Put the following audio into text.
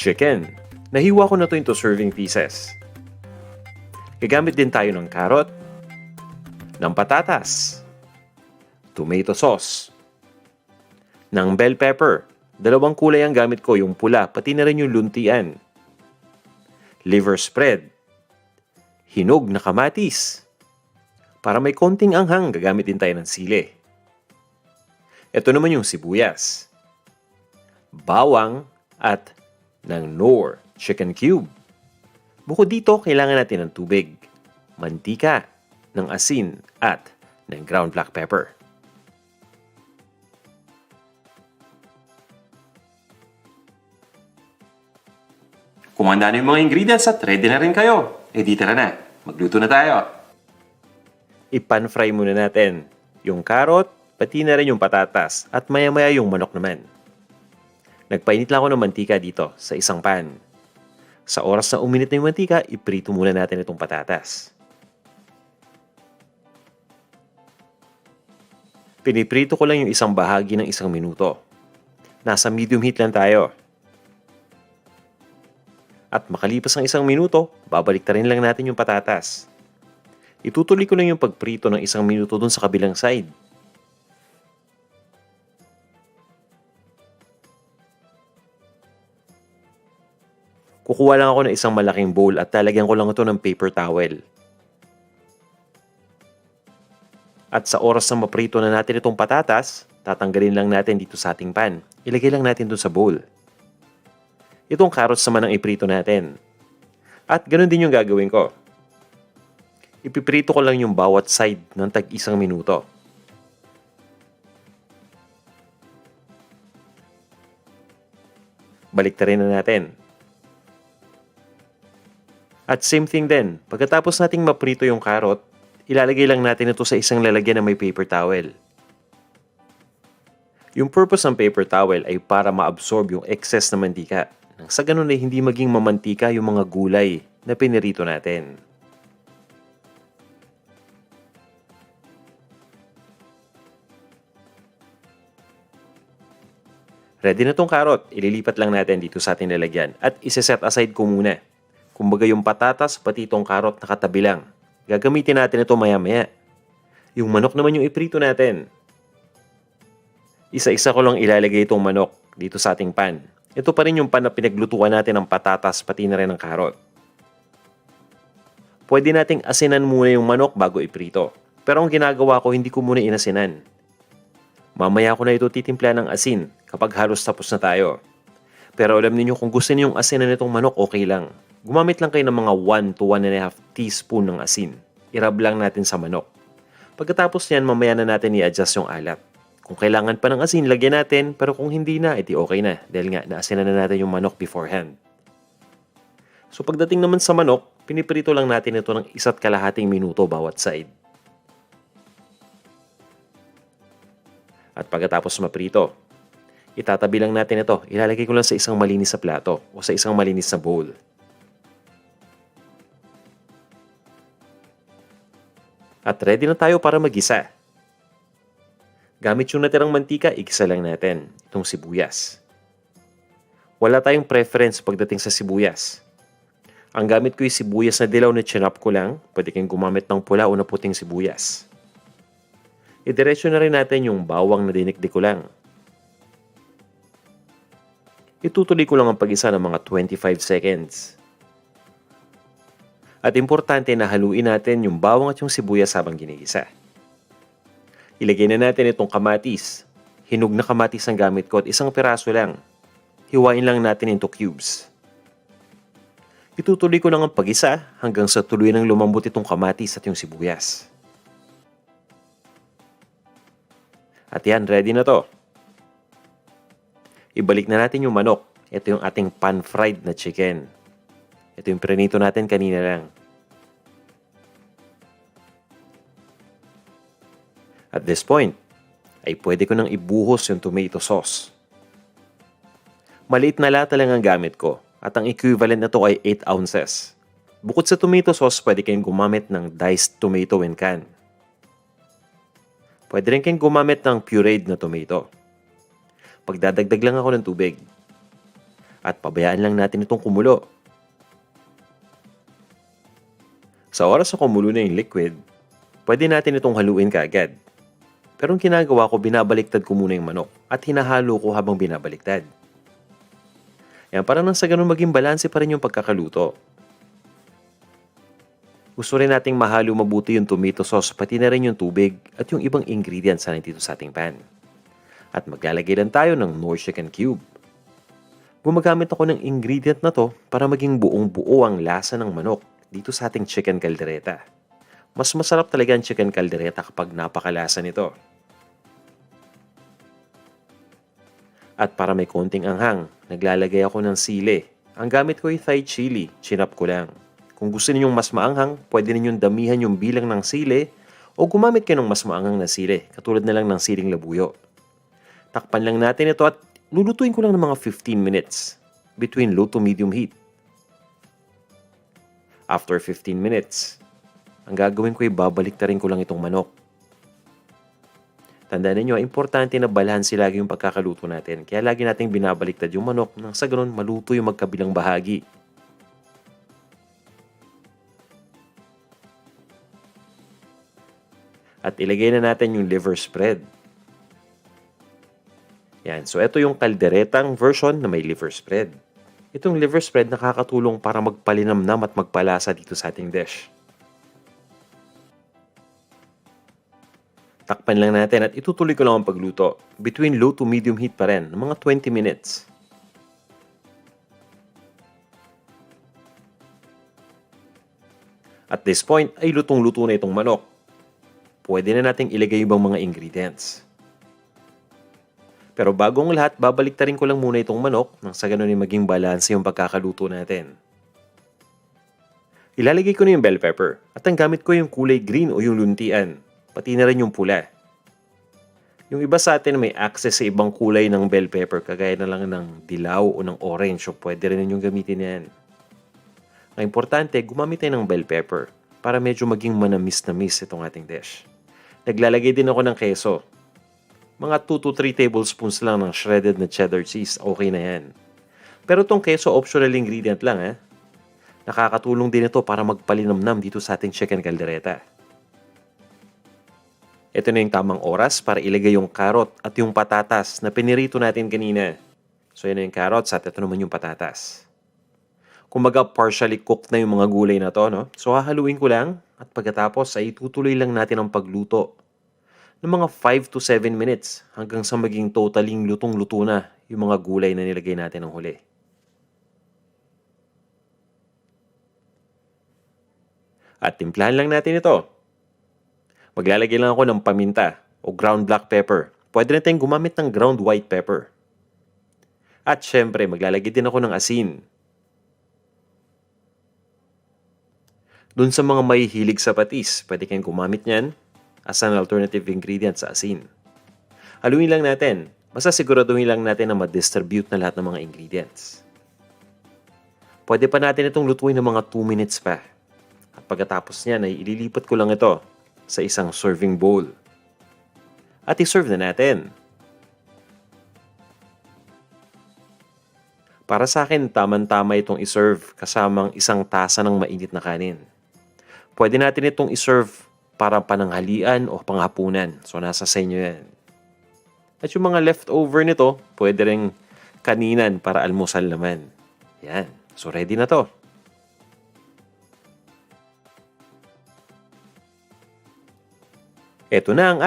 chicken. Nahiwa ko na to into serving pieces. Gagamit din tayo ng carrot, ng patatas, tomato sauce, ng bell pepper. Dalawang kulay ang gamit ko, yung pula, pati na rin yung luntian. Liver spread, hinog na kamatis. Para may konting anghang, gagamit din tayo ng sili. Ito naman yung sibuyas, bawang, at ng Knorr chicken cube. Bukod dito, kailangan natin ng tubig, mantika, ng asin, at ng ground black pepper. Kumanda na yung mga ingredients at ready na rin kayo. E di tara na, magluto na tayo. Ipan-fry muna natin yung carrot, pati na rin yung patatas, at maya-maya yung manok naman. Nagpainit lang ako ng mantika dito sa isang pan. Sa oras na uminit na yung mantika, iprito muna natin itong patatas. Piniprito ko lang yung isang bahagi ng 1 minuto. Nasa medium heat lang tayo. At makalipas ng 1 minuto, babalik rin lang natin yung patatas. Itutuloy ko lang yung pagprito ng 1 minuto dun sa kabilang side. Kukuha lang ako ng isang malaking bowl at lalagyan ko lang ito ng paper towel. At sa oras na maprito na natin itong patatas, tatanggalin lang natin dito sa ating pan. Ilagay lang natin dun sa bowl. Itong carrots naman ang iprito natin. At ganun din yung gagawin ko. Ipiprito ko lang yung bawat side ng tag 1 minuto. Baliktarin na natin. At same thing din, pagkatapos nating maprito yung carrot, ilalagay lang natin ito sa isang lalagyan na may paper towel. Yung purpose ng paper towel ay para ma-absorb yung excess na mantika. Nang sa ganun ay hindi maging mamantika yung mga gulay na pinirito natin. Ready na tong carrot, ililipat lang natin dito sa ating lalagyan at isi-set aside ko muna. Kumbaga yung patatas pati itong carrot nakatabi lang. Gagamitin natin ito maya-maya. Yung manok naman yung iprito natin. Isa-isa ko lang ilalagay itong manok dito sa ating pan. Ito pa rin yung pan na pinaglutuan natin ng patatas pati na rin ng carrot. Pwede nating asinan muna yung manok bago iprito. Pero ang ginagawa ko, hindi ko muna inasinan. Mamaya ko na ito titimpla ng asin kapag halos tapos na tayo. Pero alam niyo kung gusto niyo yung asinan nitong manok, okay lang. Gumamit lang kayo ng mga 1 to 1.5 teaspoon ng asin. Irab lang natin sa manok. Pagkatapos yan, mamaya na natin i-adjust yung alat. Kung kailangan pa ng asin, lagyan natin. Pero kung hindi na, edi okay na. Dahil nga, naasinan na natin yung manok beforehand. So pagdating naman sa manok, piniprito lang natin ito ng 1.5 minuto bawat side. At pagkatapos maprito, itatabi lang natin ito. Ilalagay ko lang sa isang malinis na plato o sa isang malinis na bowl. At ready na tayo para magisa. Gamit yung natirang mantika, igisa lang natin itong sibuyas. Wala tayong preference pagdating sa sibuyas. Ang gamit ko yung sibuyas na dilaw na chinop ko lang. Pwede kayong gumamit ng pula o na puting sibuyas. Idiretso na rin natin yung bawang na dinikdik ko lang. Itutuloy ko lang ang pag-isa ng mga 25 seconds. At importante na haluin natin yung bawang at yung sibuyas habang ginigisa. Ilagay na natin itong kamatis. Hinog na kamatis ang gamit ko at 1 piraso lang. Hiwain lang natin into cubes. Itutuloy ko lang ang pag-isa hanggang sa tuloy ng lumambot itong kamatis at yung sibuyas. At yan, ready na to. Ibalik na natin yung manok. Ito yung ating pan-fried na chicken. Ito yung prinito natin kanina lang. At this point, ay pwede ko nang ibuhos yung tomato sauce. Maliit na lata lang ang gamit ko at ang equivalent na to ay 8 ounces. Bukod sa tomato sauce, pwede kayong gumamit ng diced tomato when can. Pwede rin kayong gumamit ng pureed na tomato. Pagdadagdag lang ako ng tubig. At pabayaan lang natin itong kumulo. Sa oras na kumulo na yung liquid, pwede natin itong haluin kaagad. Pero ang ginagawa ko, binabaliktad ko muna yung manok at hinahalo ko habang binabaliktad. Yan, para nang sa ganun maging balanse pa rin yung pagkakaluto. Gusto rin nating mahalo mabuti yung tomato sauce, pati na rin yung tubig at yung ibang ingredients na nandito sa ating pan. At maglalagay lang tayo ng Knorr chicken cube. Gumagamit ako ng ingredient na to para maging buong-buo ang lasa ng manok dito sa ating chicken caldereta. Mas masarap talaga ang chicken caldereta kapag napakalasa nito. At para may konting anghang, naglalagay ako ng sili. Ang gamit ko ay Thai chili, chinap ko lang. Kung gusto ninyong mas maanghang, pwede ninyong damihan yung bilang ng sili o gumamit kayo ng mas maanghang na sili, katulad na lang ng siling labuyo. Takpan lang natin ito at lulutuin ko lang ng mga 15 minutes between low to medium heat. After 15 minutes, ang gagawin ko ay babaliktarin ko lang itong manok. Tandaan niyo, importante na balanse lagi yung pagkakaluto natin. Kaya lagi nating binabaliktad yung manok nang sa ganun maluto yung magkabilang bahagi. At ilagay na natin yung liver spread. Yan. So, ito yung kalderetang version na may liver spread. Itong liver spread nakakatulong para magpalinamnam at magpalasa dito sa ating dish. Takpan lang natin at itutuloy ko lang ang pagluto. Between low to medium heat pa rin, ng mga 20 minutes. At this point, ay lutong-luto na itong manok. Pwede na nating ilagay yung mga ingredients. Pero bago ang lahat, babaliktarin ko lang muna itong manok nang sa ganun ay maging balanse yung pagkakaluto natin. Ilalagay ko na yung bell pepper at ang gamit ko yung kulay green o yung luntian, pati na rin yung pula. Yung iba sa atin may access sa ibang kulay ng bell pepper, kagaya na lang ng dilaw o ng orange, so pwede rin yung gamitin yan. Ang importante, gumamit tayo ng bell pepper para medyo maging manamis-namis itong ating dish. Naglalagay din ako ng keso. Mga 2 to 3 tablespoons lang ng shredded na cheddar cheese, okay na yan. Pero itong keso, optional ingredient lang. Nakakatulong din ito para magpalinamnam dito sa ating chicken caldereta. Ito na yung tamang oras para ilagay yung carrot at yung patatas na pinirito natin kanina. So yan na yung carrots at ito naman yung patatas. Kumbaga partially cooked na yung mga gulay na to, no? So hahaluin ko lang at pagkatapos ay tutuloy lang natin ang pagluto ng mga 5 to 7 minutes hanggang sa maging totaling lutong-luto na yung mga gulay na nilagay natin ng huli. At timplahan lang natin ito. Maglalagay lang ako ng paminta o ground black pepper. Pwede na tayong gumamit ng ground white pepper. At syempre, maglalagay din ako ng asin. Doon sa mga may hilig sa patis, pwede kayong gumamit niyan as an alternative ingredient sa asin. Haluin lang natin. Basta siguraduhin lang natin na ma-distribute na lahat ng mga ingredients. Pwede pa natin itong lutuin ng mga 2 minutes pa. At pagkatapos niyan ay ililipat ko lang ito sa isang serving bowl. At i-serve na natin. Para sa akin, tamang-tama itong i-serve kasamang isang tasa ng mainit na kanin. Pwede natin itong i-serve para pananghalian o panghapunan. So, nasa sa inyo yan. At yung mga leftover nito, pwede rin kaninan para almusal naman. Yan. So, ready na to. Ito na ang